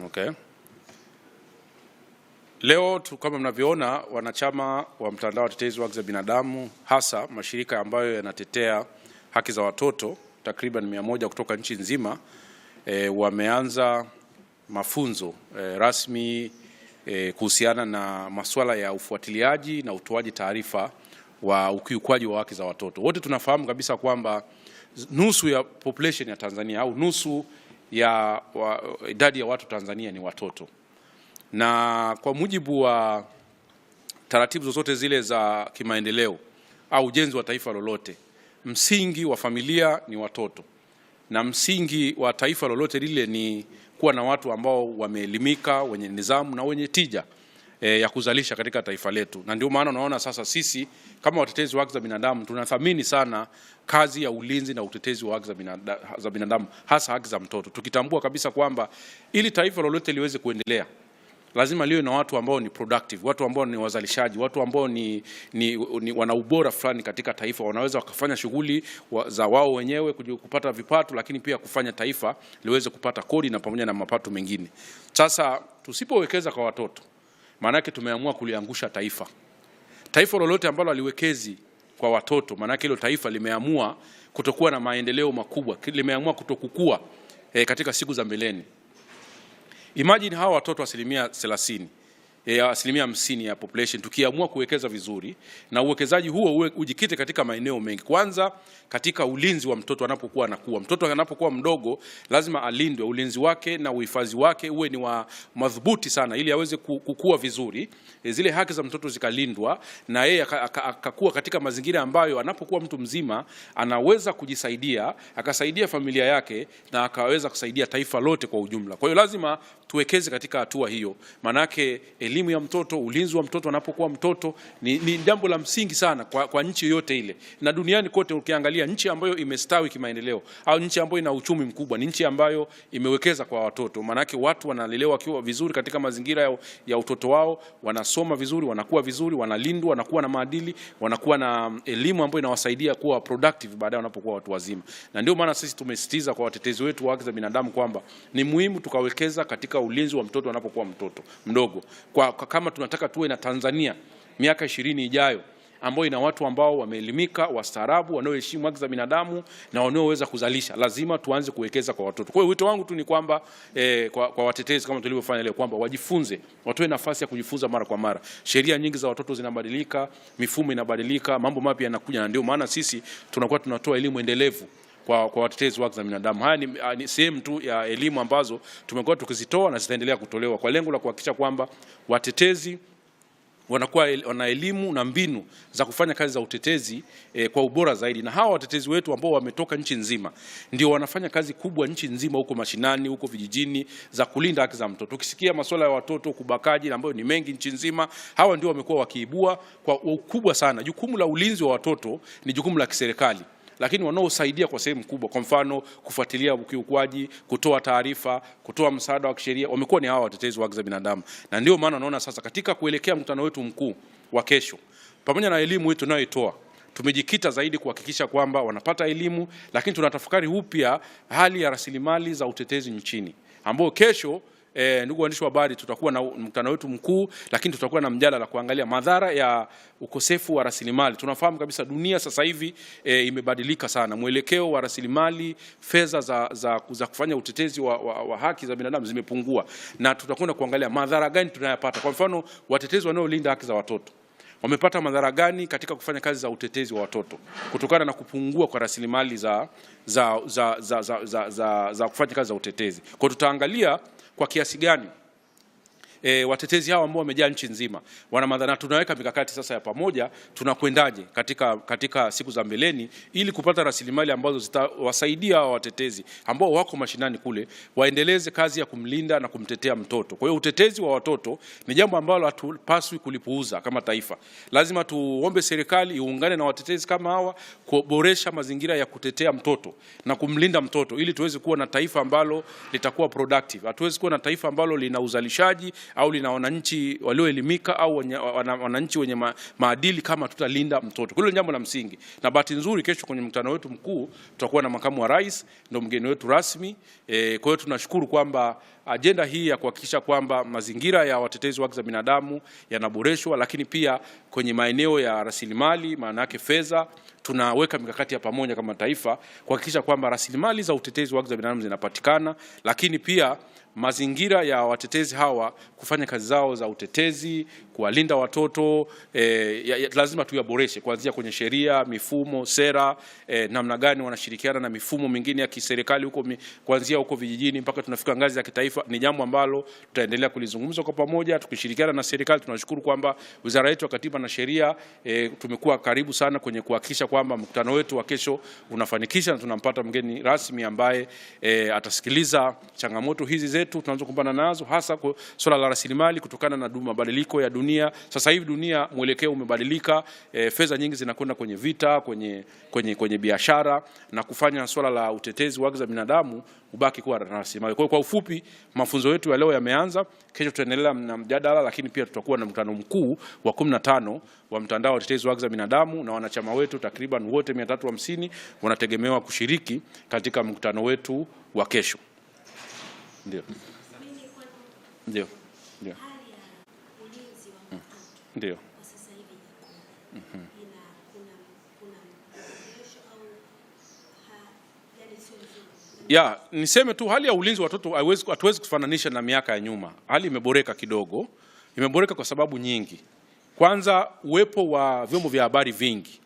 Okay. Leo kama mnavyoona, wanachama wa mtandao wa watetezi wa haki za binadamu, hasa mashirika ambayo yanatetea haki za watoto takriban 100 kutoka nchi nzima, wameanza mafunzo rasmi kuhusiana na masuala ya ufuatiliaji na utoaji taarifa wa ukiukwaji wa haki za watoto. Wote tunafahamu kabisa kwamba nusu ya population ya Tanzania au nusu ya idadi ya watu Tanzania ni watoto, na kwa mujibu wa taratibu zozote zile za kimaendeleo au ujenzi wa taifa lolote, msingi wa familia ni watoto, na msingi wa taifa lolote lile ni kuwa na watu ambao wameelimika, wenye nidhamu na wenye tija ya kuzalisha katika taifa letu. Na ndio maana unaona sasa sisi kama watetezi wa haki za binadamu tunathamini sana kazi ya ulinzi na utetezi wa haki za binadamu, hasa haki za mtoto, tukitambua kabisa kwamba ili taifa lolote liweze kuendelea lazima liwe na watu ambao ni productive, watu ambao ni wazalishaji, watu ambao ni wana ubora fulani katika taifa, wanaweza wakafanya shughuli za wao wenyewe kupata vipato, lakini pia kufanya taifa liweze kupata kodi na pamoja na mapato mengine. Sasa tusipowekeza kwa watoto, maana yake tumeamua kuliangusha taifa. Taifa lolote ambalo haliwekezi kwa watoto, maana yake hilo taifa limeamua kutokuwa na maendeleo makubwa, limeamua kutokukua katika siku za mbeleni. Imagine hawa watoto 30%, asilimia 50 ya population, tukiamua kuwekeza vizuri, na uwekezaji huo ujikite katika maeneo mengi. Kwanza katika ulinzi wa mtoto anapokuwa anakuwa. Mtoto anapokuwa mdogo lazima alindwe, ulinzi wake na uhifadhi wake uwe ni wa madhubuti sana ili aweze kukua vizuri, zile haki za mtoto zikalindwa, na yeye akakuwa katika mazingira ambayo anapokuwa mtu mzima anaweza kujisaidia, akasaidia familia yake na akaweza kusaidia taifa lote kwa ujumla. Kwa hiyo lazima tuwekeze katika hatua hiyo. Manake elimu ya mtoto, ulinzi wa mtoto anapokuwa mtoto ni jambo la msingi sana kwa nchi yote ile. Na duniani kote ukiangalia, nchi ambayo imestawi kimaendeleo au nchi ambayo ina uchumi mkubwa ni nchi ambayo imewekeza kwa watoto. Manake watu wanalelewa wakiwa vizuri katika mazingira ya utoto wao, wanasoma vizuri, wanakuwa vizuri, wanalindwa, wanakuwa na maadili, wanakuwa na elimu ambayo inawasaidia kuwa productive baadaye wanapokuwa watu wazima. Na ndio maana sisi tumesisitiza kwa watetezi wetu wa haki za binadamu kwamba ni muhimu tukawekeza katika ulinzi wa mtoto anapokuwa mtoto mdogo. Kama tunataka tuwe na Tanzania miaka 20 ijayo ambayo ina watu ambao wameelimika, wastaarabu, wanaoheshimu haki za binadamu na wanaoweza kuzalisha, lazima tuanze kuwekeza kwa watoto. Kwa hiyo wito wangu tu ni kwamba kwa watetezi kama tulivyofanya leo kwamba wajifunze, watoe nafasi ya kujifunza mara kwa mara. Sheria nyingi za watoto zinabadilika, mifumo inabadilika, mambo mapya yanakuja, na ndio maana sisi tunakuwa tunatoa elimu endelevu kwa watetezi wa haki za binadamu. Haya ni sehemu tu ya elimu ambazo tumekuwa tukizitoa na zitaendelea kutolewa kwa lengo la kuhakikisha kwamba watetezi wana elimu na mbinu za kufanya kazi za utetezi kwa ubora zaidi. Na hawa watetezi wetu ambao wametoka nchi nzima ndio wanafanya kazi kubwa nchi nzima, huko mashinani, huko vijijini, za kulinda haki za mtoto. Ukisikia masuala ya watoto, kubakaji ambayo ni mengi nchi nzima, hawa ndio wamekuwa wakiibua kwa ukubwa sana. Jukumu la ulinzi wa watoto ni jukumu la kiserikali, lakini wanaosaidia kwa sehemu kubwa, kwa mfano kufuatilia ukiukwaji, kutoa taarifa, kutoa msaada wa kisheria, wamekuwa ni hawa watetezi wa haki za binadamu. Na ndio maana naona sasa katika kuelekea mkutano wetu mkuu wa kesho, pamoja na elimu yetu tunayoitoa, tumejikita zaidi kuhakikisha kwamba wanapata elimu, lakini tunatafakari upya hali ya rasilimali za utetezi nchini, ambao kesho ndugu waandishi wa habari, tutakuwa na mkutano wetu mkuu, lakini tutakuwa na mjadala kuangalia madhara ya ukosefu wa rasilimali. Tunafahamu kabisa dunia sasa hivi imebadilika sana, mwelekeo wa rasilimali, fedha za kufanya utetezi wa haki za binadamu zimepungua, na tutakwenda kuangalia madhara gani tunayapata. Kwa mfano, watetezi wanaolinda haki za watoto wamepata madhara gani katika kufanya kazi za utetezi wa watoto kutokana na kupungua kwa rasilimali za kufanya kazi za utetezi. Kwa tutaangalia kwa kiasi gani watetezi hao ambao wamejaa nchi nzima wana madhara, tunaweka mikakati sasa ya pamoja, tunakwendaje katika siku za mbeleni ili kupata rasilimali ambazo zitawasaidia hao watetezi ambao wako mashinani kule waendeleze kazi ya kumlinda na kumtetea mtoto. Kwa hiyo utetezi wa watoto ni jambo ambalo hatupaswi kulipuuza kama taifa. Lazima tuombe serikali iungane na watetezi kama hawa kuboresha mazingira ya kutetea mtoto na kumlinda mtoto ili tuweze kuwa na taifa ambalo litakuwa productive. Hatuwezi kuwa na taifa ambalo lina uzalishaji au lina wananchi walioelimika au wananchi wenye maadili kama tutalinda mtoto. Hilo jambo la msingi. Na bahati nzuri kesho kwenye mkutano wetu mkuu tutakuwa na makamu wa rais ndio mgeni wetu rasmi. Kwa hiyo tunashukuru kwamba ajenda hii ya kuhakikisha kwamba mazingira ya watetezi wa haki za binadamu yanaboreshwa, lakini pia kwenye maeneo ya rasilimali, maana yake fedha, tunaweka mikakati ya pamoja kama taifa kuhakikisha kwamba rasilimali za utetezi wa haki za binadamu zinapatikana, lakini pia mazingira ya watetezi hawa kufanya kazi zao za utetezi, kuwalinda watoto lazima tuyaboreshe kuanzia kwenye sheria, mifumo, sera, namna gani wanashirikiana na mifumo mingine ya kiserikali huko kuanzia huko vijijini mpaka tunafika ngazi ya kitaifa. Ni jambo ambalo tutaendelea kulizungumza kwa pamoja tukishirikiana na serikali. Tunashukuru kwamba Wizara yetu ya Katiba na Sheria tumekuwa karibu sana kwenye kuhakikisha kwamba mkutano wetu wa kesho unafanikisha, na tunampata mgeni rasmi ambaye atasikiliza changamoto hizi zetu tunazokumbana nazo, hasa kwa swala la rasilimali kutokana na mabadiliko ya dunia. Sasa hivi dunia mwelekeo umebadilika, fedha nyingi zinakwenda kwenye vita, kwenye biashara, na kufanya swala la utetezi wa haki za binadamu ubaki kuwa rasilimali. Kwa ufupi, mafunzo yetu ya leo yameanza, kesho tutaendelea na mjadala, lakini pia tutakuwa na mkutano mkuu wa 15 wa mtandao wa utetezi wa haki za binadamu, na wanachama wetu takriban wote 350 wanategemewa kushiriki katika mkutano wetu wa kesho. Ndio. Ndio. Ndio. Ndio. Ya, niseme tu hali ya ulinzi wa watoto hatuwezi kufananisha na miaka ya nyuma. Hali imeboreka kidogo. Imeboreka kwa sababu nyingi. Kwanza, uwepo wa vyombo vya habari vingi.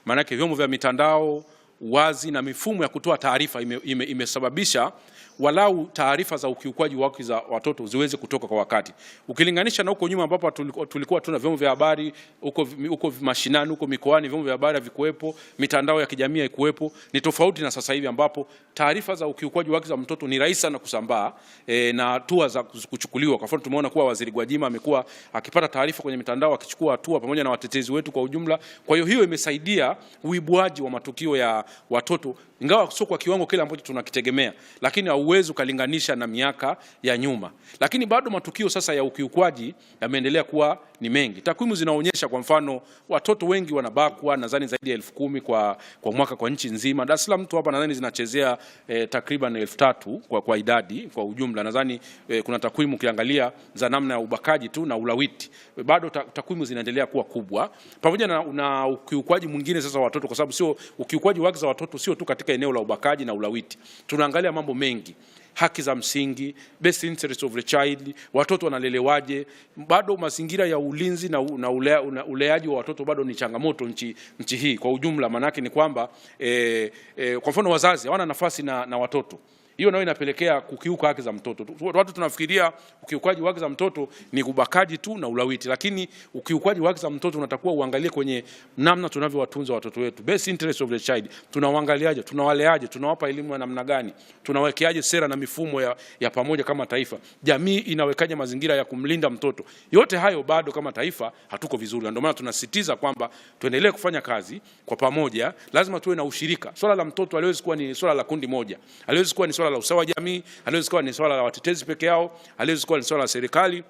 Maana yake vyombo vya mitandao, wazi na mifumo ya kutoa taarifa imesababisha walau taarifa za ukiukwaji wa haki za watoto ziweze kutoka kwa wakati. Ukilinganisha na huko nyuma ambapo tulikuwa tuna vyombo vya habari huko mashinani, huko mikoani vyombo vya habari havikuwepo, mitandao ya kijamii haikuwepo, ni tofauti na sasa hivi ambapo taarifa za ukiukwaji wa haki za mtoto ni rahisi sana kusambaa na hatua za kuchukuliwa. Kwa mfano tumeona kuwa Waziri Gwajima amekuwa akipata taarifa kwenye mitandao akichukua hatua pamoja na watetezi wetu kwa ujumla. Kwa hiyo imesaidia uibuaji wa matukio ya watoto, ingawa sio kwa kiwango kile ambacho tunakitegemea, lakini hauwezi kulinganisha na miaka ya nyuma. Lakini bado matukio sasa ya ukiukwaji yameendelea kuwa ni mengi. Takwimu zinaonyesha kwa mfano watoto wengi wanabakwa, nadhani zaidi ya 10,000 kwa mwaka kwa nchi nzima. Dar es Salaam tu hapa nadhani zinachezea takriban 3,000 kwa idadi kwa ujumla. Nadhani kuna takwimu ukiangalia za namna ya ubakaji tu na ulawiti. Bado takwimu zinaendelea kuwa kubwa. Pamoja na ukiukwaji mwingine sasa watoto, kwa sababu sio ukiukwaji wa haki za watoto sio tu katika eneo la ubakaji na ulawiti. Tunaangalia mambo mengi. Haki za msingi, best interest of the child, watoto wanalelewaje, bado mazingira ya ulinzi na uleaji wa watoto bado ni changamoto nchi hii kwa ujumla. Manake ni kwamba kwa mfano wazazi hawana nafasi na watoto. Hiyo nayo inapelekea kukiuka haki za mtoto. Watu tunafikiria ukiukaji wa haki za mtoto ni ubakaji tu na ulawiti, lakini ukiukaji wa haki za mtoto unatakuwa uangalie kwenye namna tunavyowatunza watoto wetu. Best interest of the child. Tunawaangaliaje, tunawaleaje, tunawapa elimu ya namna gani, tunawekeaje sera na mifumo ya pamoja kama taifa. Jamii inawekaje mazingira ya kumlinda mtoto. Yote hayo bado kama taifa hatuko vizuri. Ndio maana tunasisitiza kwamba tuendelee kufanya kazi kwa pamoja. Lazima tuwe na ushirika. Swala la mtoto haliwezi kuwa ni swala la kundi moja. Haliwezi kuwa ni swala la usawa jamii, haliwezi kuwa ni swala la watetezi peke yao, haliwezi kuwa ni swala la serikali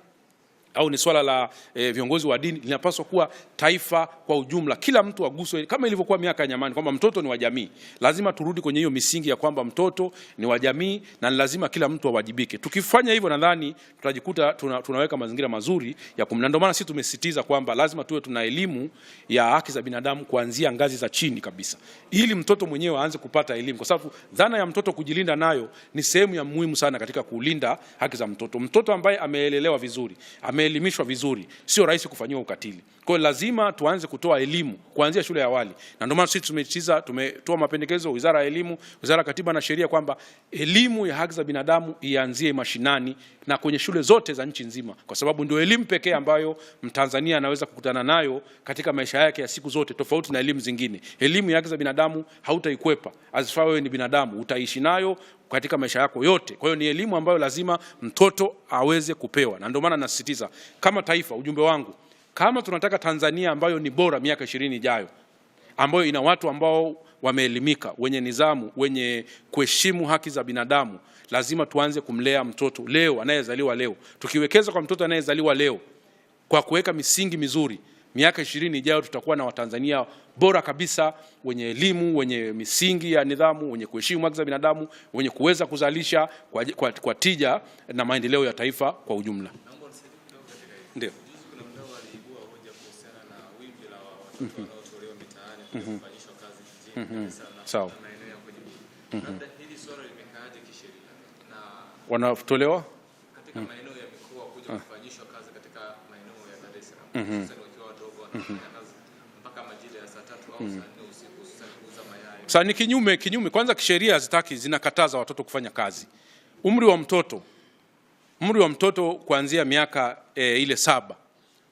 au ni swala la viongozi wa dini. Linapaswa kuwa taifa kwa ujumla, kila mtu aguswe kama ilivyokuwa miaka ya nyamani kwamba mtoto ni wa jamii. Lazima turudi kwenye hiyo misingi ya kwamba mtoto ni wa jamii na lazima kila mtu awajibike. Tukifanya hivyo nadhani tutajikuta tunaweka mazingira mazuri ya kumlinda. Ndio maana sisi tumesisitiza kwamba lazima tuwe tuna elimu ya haki za binadamu kuanzia ngazi za chini kabisa, ili mtoto mwenyewe aanze kupata elimu, kwa sababu dhana ya mtoto kujilinda nayo ni sehemu ya muhimu sana katika kulinda haki za mtoto. Mtoto ambaye ameelelewa vizuri, elimishwa vizuri, sio rahisi kufanywa ukatili. Kwa hiyo lazima tuanze kutoa elimu kuanzia shule ya awali. Na ndio maana sisi tumetoa mapendekezo Wizara ya Elimu, Wizara ya Katiba na Sheria kwamba elimu ya haki za binadamu ianzie mashinani na kwenye shule zote za nchi nzima, kwa sababu ndio elimu pekee ambayo Mtanzania anaweza kukutana nayo katika maisha yake ya siku zote, tofauti na elimu zingine. Elimu ya haki za binadamu hautaikwepa. As far wewe ni binadamu, utaishi nayo katika maisha yako yote. Kwa hiyo ni elimu ambayo lazima mtoto aweze kupewa. Na ndio maana nasisitiza kama taifa, ujumbe wangu, kama tunataka Tanzania ambayo ni bora miaka 20 ijayo, ambayo ina watu ambao wameelimika, wenye nidhamu, wenye kuheshimu haki za binadamu, lazima tuanze kumlea mtoto leo, anayezaliwa leo. Tukiwekeza kwa mtoto anayezaliwa leo kwa kuweka misingi mizuri, miaka 20 ijayo tutakuwa na Watanzania bora kabisa, wenye elimu, wenye misingi ya nidhamu, wenye kuheshimu haki za binadamu, wenye kuweza kuzalisha kwa tija na maendeleo ya taifa kwa ujumla. Ndio. Sawa. Wanatolewa katika maeneo ya mikoa kuja kufanyishwa kazi katika maeneo ya Dar es Salaam. Sasa wakiwa wadogo wanafanya kazi mpaka majira ya saa 3 au saa 4 usiku, sasa kuuza mayai. Sasa ni kinyume. Kwanza kisheria hazitaki, zinakataza watoto kufanya kazi. Umri wa mtoto kuanzia miaka ile 7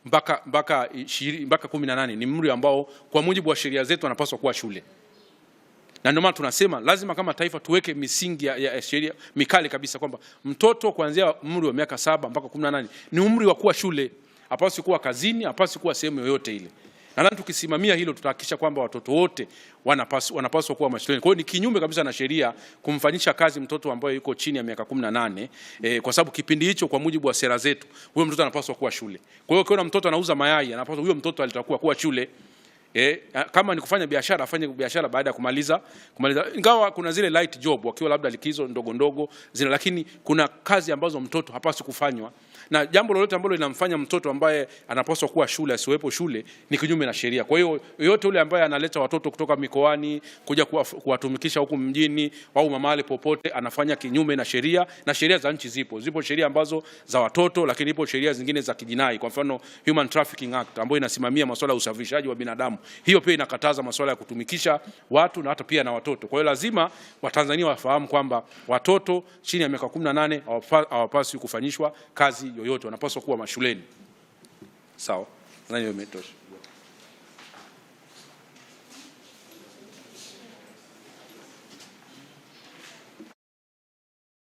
mpaka 18 ni umri ambao kwa mujibu wa sheria zetu anapaswa kuwa shule. Na ndio maana tunasema lazima kama taifa tuweke misingi ya sheria mikali kabisa kwamba mtoto kuanzia umri wa miaka 7 mpaka 18 ni umri wa kuwa shule. Hapaswi kuwa kazini, hapaswi kuwa sehemu yoyote ile. Na tukisimamia hilo tutahakikisha kwamba watoto wote wanapaswa kuwa mashuleni. Kwa hiyo ni kinyume kabisa na sheria kumfanyisha kazi mtoto ambaye yuko chini ya miaka 18 kwa sababu kipindi hicho kwa mujibu wa sera zetu huyo mtoto anapaswa kuwa shule. Kwa hiyo ukiona mtoto anauza mayai anapaswa huyo mtoto alitakuwa kuwa shule. Kama ni kufanya biashara afanye biashara baada ya kumaliza, ingawa kuna zile light job wakiwa labda likizo ndogo zina, lakini kuna kazi ambazo mtoto hapaswi kufanywa. Na jambo lolote ambalo linamfanya mtoto ambaye anapaswa kuwa shule asiwepo shule ni kinyume na sheria. Kwa hiyo yote yule ambaye analeta watoto kutoka mikoani kuja kuwatumikisha huku mjini au mahali popote anafanya kinyume na sheria, na sheria za nchi zipo sheria ambazo za watoto, lakini ipo sheria zingine za kijinai. Kwa mfano Human Trafficking Act ambayo inasimamia masuala ya usafirishaji wa binadamu, hiyo pia inakataza masuala ya kutumikisha watu na hata pia na watoto. Kwa hiyo lazima Watanzania wafahamu kwamba watoto chini ya miaka 18 hawapaswi kufanyishwa kazi yoyote, wanapaswa kuwa mashuleni. Sawa, nadhani hiyo imetosha.